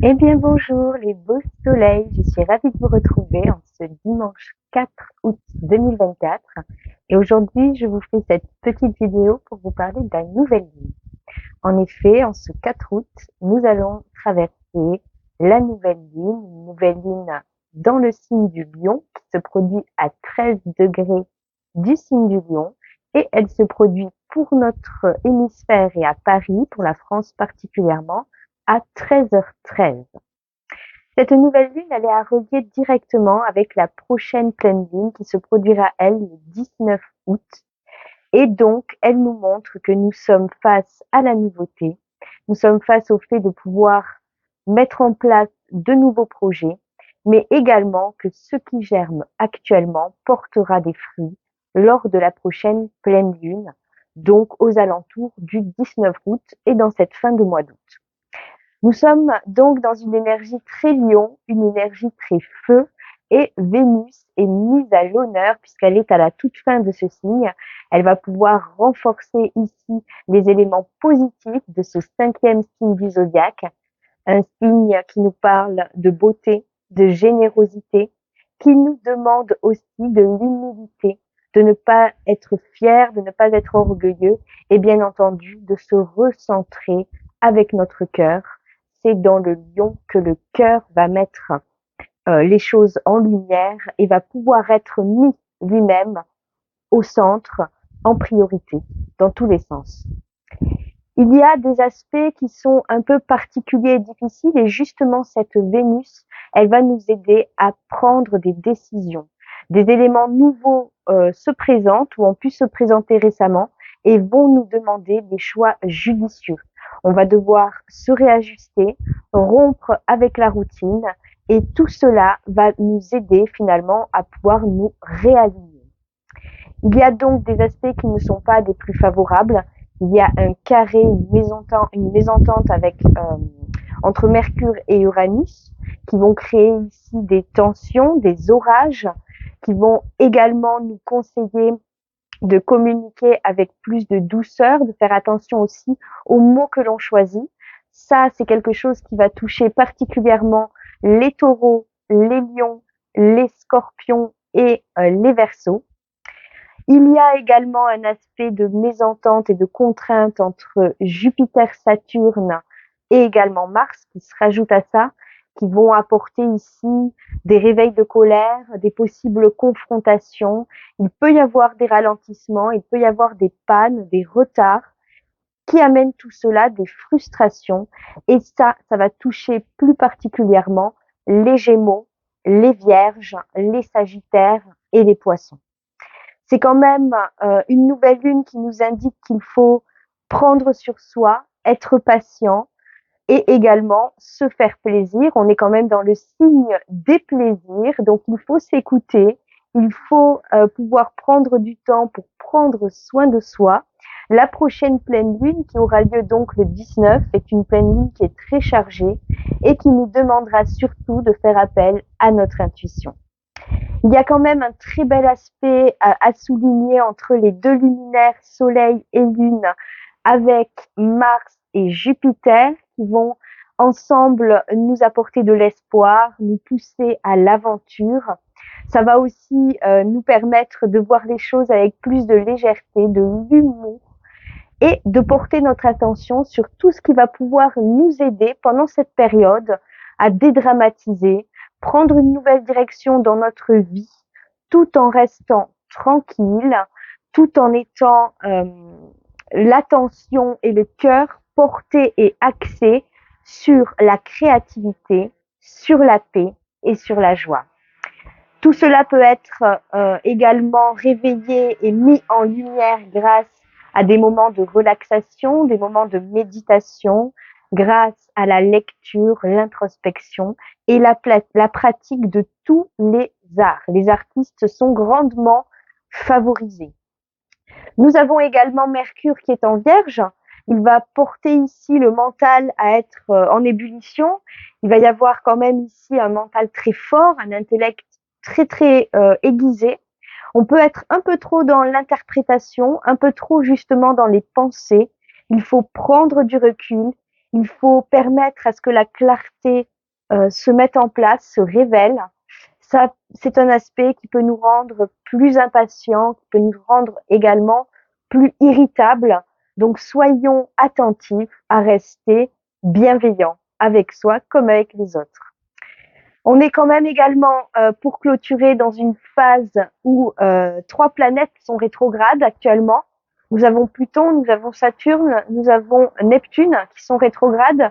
Eh bien bonjour les beaux soleils, je suis ravie de vous retrouver en ce dimanche 4 août 2024 et aujourd'hui je vous fais cette petite vidéo pour vous parler de la nouvelle lune. En effet, en ce 4 août, nous allons traverser la une nouvelle lune dans le signe du lion qui se produit à 13 degrés du signe du lion et elle se produit pour notre hémisphère et à Paris, pour la France particulièrement, à 13h13. Cette nouvelle lune, elle est à relier directement avec la prochaine pleine lune qui se produira, elle, le 19 août. Et donc, elle nous montre que nous sommes face à la nouveauté. Nous sommes face au fait de pouvoir mettre en place de nouveaux projets, mais également que ce qui germe actuellement portera des fruits lors de la prochaine pleine lune, donc aux alentours du 19 août et dans cette fin de mois d'août. Nous sommes donc dans une énergie très lion, une énergie très feu, et Vénus est mise à l'honneur puisqu'elle est à la toute fin de ce signe. Elle va pouvoir renforcer ici les éléments positifs de ce cinquième signe du zodiaque, un signe qui nous parle de beauté, de générosité, qui nous demande aussi de l'humilité, de ne pas être fier, de ne pas être orgueilleux et bien entendu de se recentrer avec notre cœur. C'est dans le lion que le cœur va mettre les choses en lumière et va pouvoir être mis lui-même au centre, en priorité, dans tous les sens. Il y a des aspects qui sont un peu particuliers et difficiles et justement cette Vénus, elle va nous aider à prendre des décisions. Des éléments nouveaux se présentent ou ont pu se présenter récemment et vont nous demander des choix judicieux. On va devoir se réajuster, rompre avec la routine et tout cela va nous aider finalement à pouvoir nous réaligner. Il y a donc des aspects qui ne sont pas des plus favorables. Il y a un carré, une mésentente avec, entre Mercure et Uranus qui vont créer ici des tensions, des orages, qui vont également nous conseiller de communiquer avec plus de douceur, de faire attention aussi aux mots que l'on choisit. Ça, c'est quelque chose qui va toucher particulièrement les taureaux, les lions, les scorpions et les verseaux. Il y a également un aspect de mésentente et de contrainte entre Jupiter, Saturne et également Mars qui se rajoute à ça, qui vont apporter ici des réveils de colère, des possibles confrontations. Il peut y avoir des ralentissements, il peut y avoir des pannes, des retards qui amènent tout cela, des frustrations. Et ça va toucher plus particulièrement les Gémeaux, les Vierges, les Sagittaires et les Poissons. C'est quand même une nouvelle lune qui nous indique qu'il faut prendre sur soi, être patient et également se faire plaisir. On est quand même dans le signe des plaisirs, donc il faut s'écouter, il faut pouvoir prendre du temps pour prendre soin de soi. La prochaine pleine lune qui aura lieu donc le 19 est une pleine lune qui est très chargée et qui nous demandera surtout de faire appel à notre intuition. Il y a quand même un très bel aspect à souligner entre les deux luminaires, Soleil et Lune, avec Mars et Jupiter, qui vont ensemble nous apporter de l'espoir, nous pousser à l'aventure. Ça va aussi nous permettre de voir les choses avec plus de légèreté, de l'humour et de porter notre attention sur tout ce qui va pouvoir nous aider pendant cette période à dédramatiser, prendre une nouvelle direction dans notre vie, tout en restant tranquille, tout en étant l'attention et le cœur portés et axés sur la créativité, sur la paix et sur la joie. Tout cela peut être également réveillé et mis en lumière grâce à des moments de relaxation, des moments de méditation, grâce à la lecture, l'introspection et la pratique de tous les arts. Les artistes sont grandement favorisés. Nous avons également Mercure qui est en Vierge. Il va porter ici le mental à être en ébullition. Il va y avoir quand même ici un mental très fort, un intellect très aiguisé. On peut être un peu trop dans l'interprétation, un peu trop justement dans les pensées. Il faut prendre du recul Il faut permettre à ce que la clarté se mette en place, se révèle. Ça, c'est un aspect qui peut nous rendre plus impatients, qui peut nous rendre également plus irritables. Donc soyons attentifs à rester bienveillants avec soi comme avec les autres. On est quand même également, pour clôturer, dans une phase où 3 planètes sont rétrogrades actuellement. Nous avons Pluton, nous avons Saturne, nous avons Neptune qui sont rétrogrades.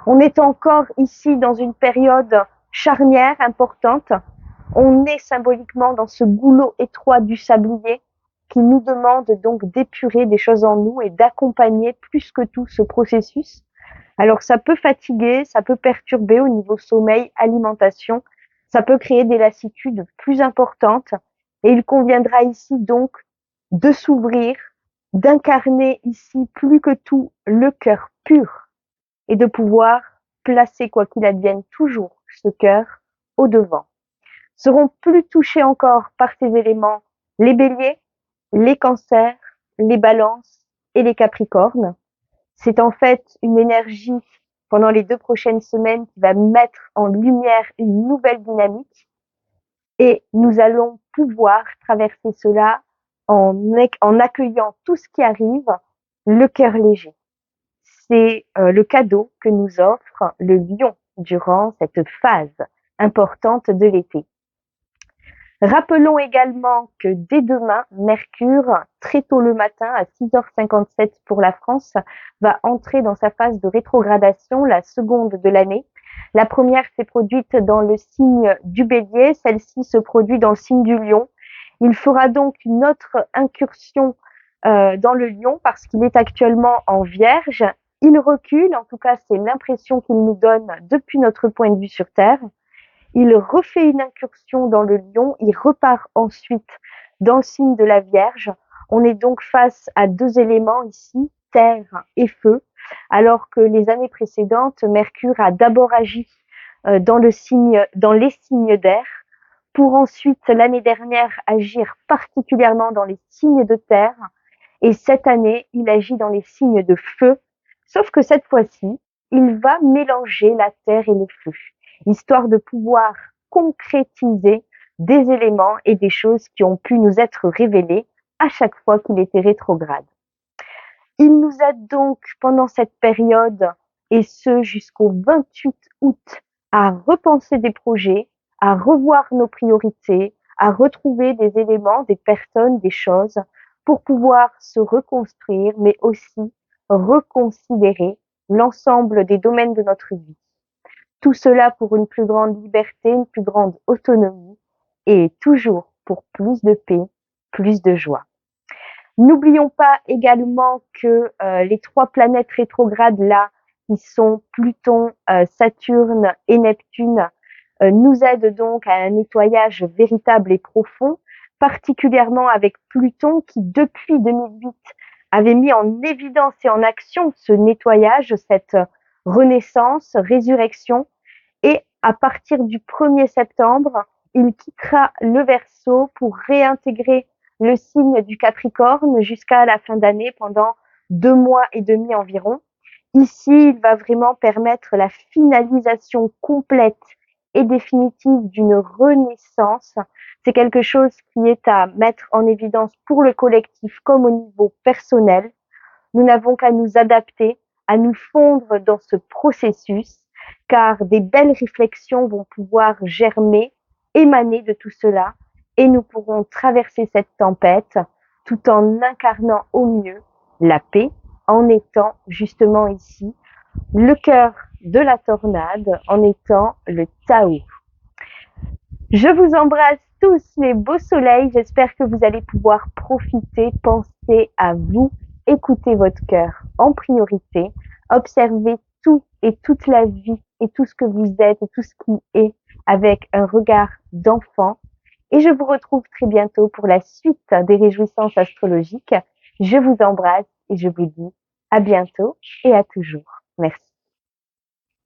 On est encore ici dans une période charnière importante. On est symboliquement dans ce goulot étroit du sablier qui nous demande donc d'épurer des choses en nous et d'accompagner plus que tout ce processus. Alors ça peut fatiguer, ça peut perturber au niveau sommeil, alimentation, ça peut créer des lassitudes plus importantes et il conviendra ici donc de s'ouvrir, d'incarner ici plus que tout le cœur pur et de pouvoir placer, quoi qu'il advienne, toujours ce cœur au devant. Seront plus touchés encore par ces éléments les béliers, les cancers, les balances et les capricornes. C'est en fait une énergie pendant les 2 prochaines semaines qui va mettre en lumière une nouvelle dynamique et nous allons pouvoir traverser cela en accueillant tout ce qui arrive, le cœur léger. C'est le cadeau que nous offre le lion durant cette phase importante de l'été. Rappelons également que dès demain, Mercure, très tôt le matin, à 6h57 pour la France, va entrer dans sa phase de rétrogradation, la seconde de l'année. La première s'est produite dans le signe du Bélier, celle-ci se produit dans le signe du Lion. Il fera donc une autre incursion dans le Lion parce qu'il est actuellement en Vierge. Il recule, en tout cas c'est l'impression qu'il nous donne depuis notre point de vue sur Terre. Il refait une incursion dans le Lion, il repart ensuite dans le signe de la Vierge. On est donc face à 2 éléments ici, terre et feu, alors que les années précédentes, Mercure a d'abord agi dans les signes d'air, pour ensuite l'année dernière agir particulièrement dans les signes de terre, et cette année, il agit dans les signes de feu, sauf que cette fois-ci, il va mélanger la terre et le feu, histoire de pouvoir concrétiser des éléments et des choses qui ont pu nous être révélées à chaque fois qu'il était rétrograde. Il nous aide donc pendant cette période, et ce jusqu'au 28 août, à repenser des projets, à revoir nos priorités, à retrouver des éléments, des personnes, des choses pour pouvoir se reconstruire, mais aussi reconsidérer l'ensemble des domaines de notre vie. Tout cela pour une plus grande liberté, une plus grande autonomie et toujours pour plus de paix, plus de joie. N'oublions pas également que les 3 planètes rétrogrades là, qui sont Pluton, Saturne et Neptune, nous aident donc à un nettoyage véritable et profond, particulièrement avec Pluton qui, depuis 2008, avait mis en évidence et en action ce nettoyage, cette renaissance, résurrection. Et à partir du 1er septembre, il quittera le Verseau pour réintégrer le signe du Capricorne jusqu'à la fin d'année pendant 2 mois et demi environ. Ici, il va vraiment permettre la finalisation complète et définitive d'une renaissance. C'est quelque chose qui est à mettre en évidence pour le collectif comme au niveau personnel. Nous n'avons qu'à nous adapter, à nous fondre dans ce processus, car des belles réflexions vont pouvoir germer, émaner de tout cela, et nous pourrons traverser cette tempête tout en incarnant au mieux la paix, en étant justement ici le cœur de la tornade, en étant le Tao. Je vous embrasse tous les beaux soleils, j'espère que vous allez pouvoir profiter, penser à vous, écouter votre cœur en priorité, observer tout et toute la vie et tout ce que vous êtes et tout ce qui est avec un regard d'enfant. Et je vous retrouve très bientôt pour la suite des réjouissances astrologiques. Je vous embrasse et je vous dis à bientôt et à toujours. Merci.